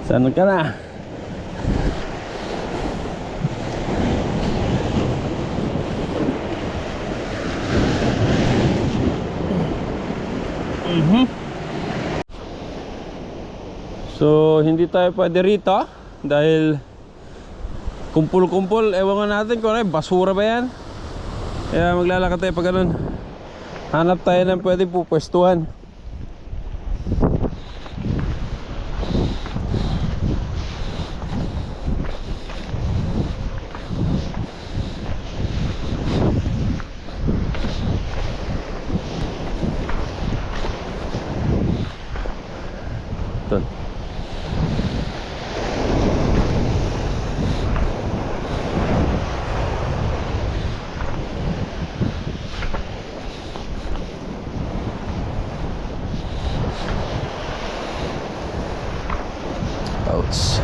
Saan ka na? So hindi tayo pwede rito dahil kumpul-kumpul. Ewan nga natin kung ano, basura ba yan. Kaya maglalakad tayo pag ganun. Hanap tayo ng pwede pupwestuhan. Ito. Ouch.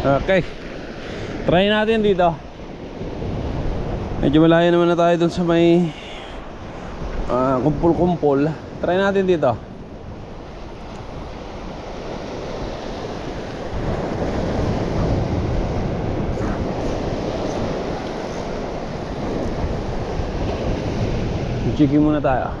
Okay, try natin dito. Medyo malayo naman na tayo dun sa may kumpul-kumpul. Try natin dito. Checking muna tayo.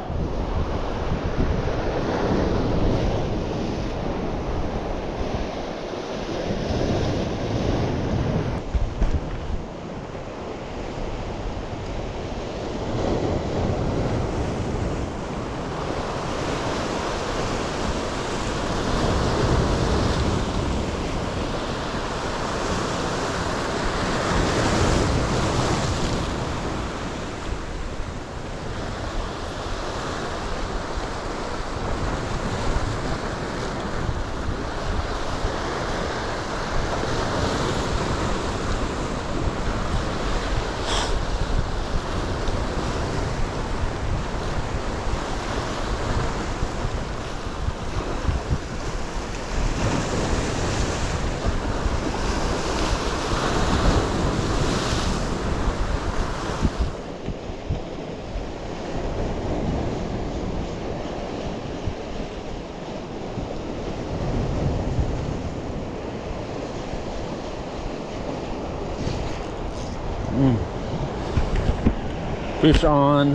Fish on.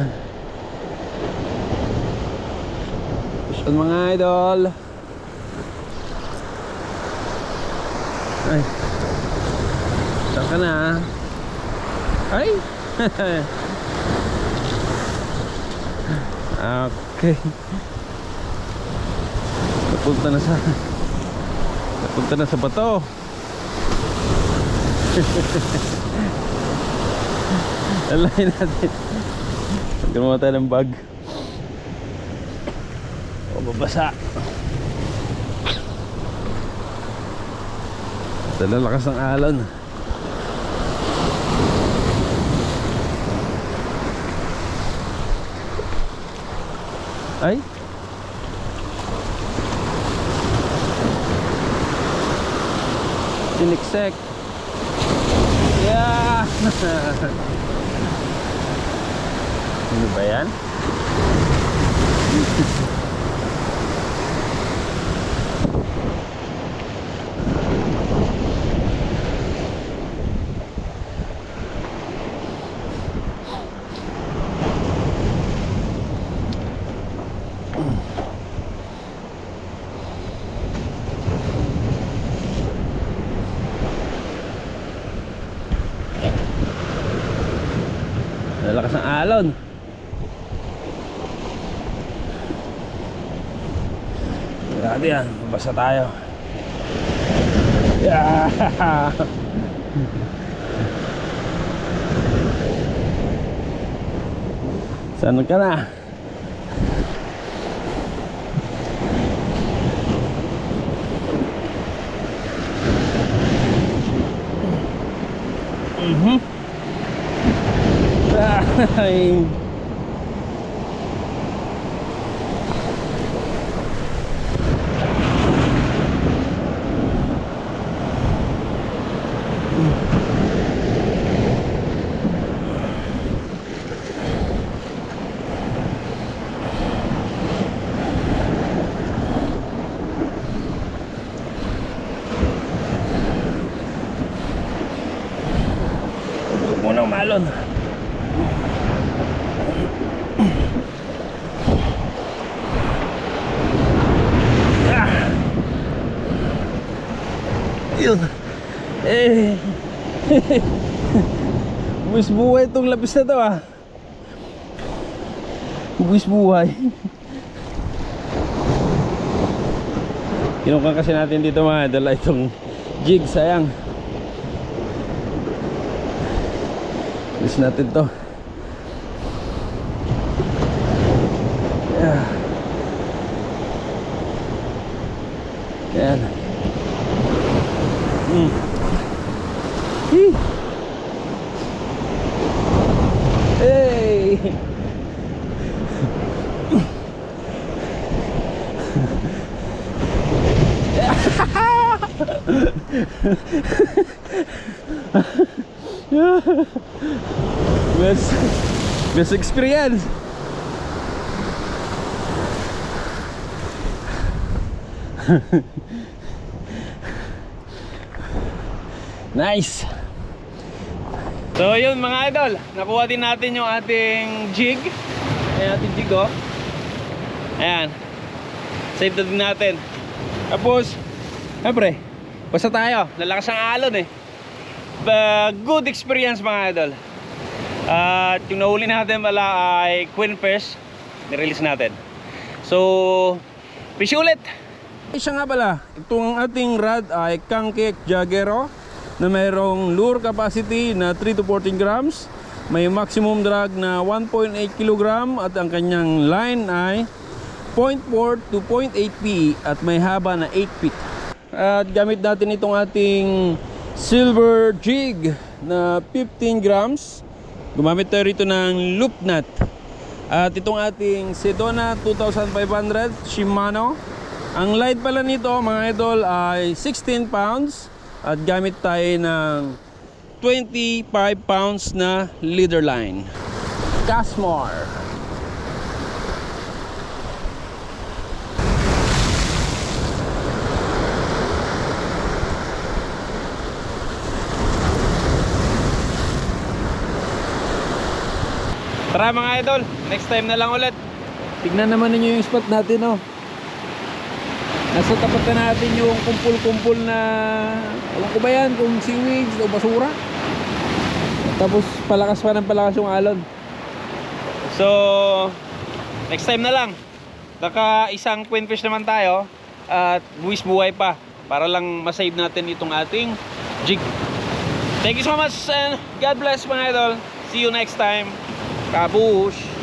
Fish on mga idol. Ay, saan ka na? Ay. Okay. Napunta na sa bato. Alayin natin. Gumawa tayo ng bag. O babasa. Dala lakas ng alon. Ay. Siniksek. Yeah. Ano ba yan? Lalakas ng alon. Grabe yan, basa tayo. Yeah. Saan ka na? Ay. Huwag mo nang malon. Yun. Eh. Buwis buhay itong lapis na to ah. Buwis buhay. Kinukuha kasi natin dito mga idol itong jig, sayang. Buwis natin to. Yeah. Yan. Hey. Best experience. Nice. So yun mga idol, nakuha din natin yung ating jig. Ayan ating jig oh. Ayan. Save na din natin. Tapos siyempre, basta tayo, lalakas ang alon eh. Good experience mga idol. At yung nahuli natin pala ay queenfish, nirelease natin. So fish ulit. Isa nga pala, itong ating rod ay Kankek Jagero na mayroong lure capacity na 3 to 14 grams. May maximum drag na 1.8 kg at ang kanyang line ay 0.4 to 0.8 PE at may haba na 8 feet. At gamit natin itong ating silver jig na 15 grams. Gumamit tayo rito ng loop nut. At itong ating Sedona 2500 Shimano. Ang light pala nito mga idol ay 16 pounds at gamit tayo ng 25 pounds na leader line. Casmar. Tara mga idol, next time na lang ulit. Tignan naman ninyo yung spot natin oh. Nasa tapat na natin yung kumpul-kumpul na, alam ko ba yan kung seaweeds o basura. Tapos palakas pa ng palakas yung alon. So next time na lang. Naka isang queenfish naman tayo at buwis buhay pa para lang masave natin itong ating jig. Thank you so much and God bless mga idol. See you next time. Kabush!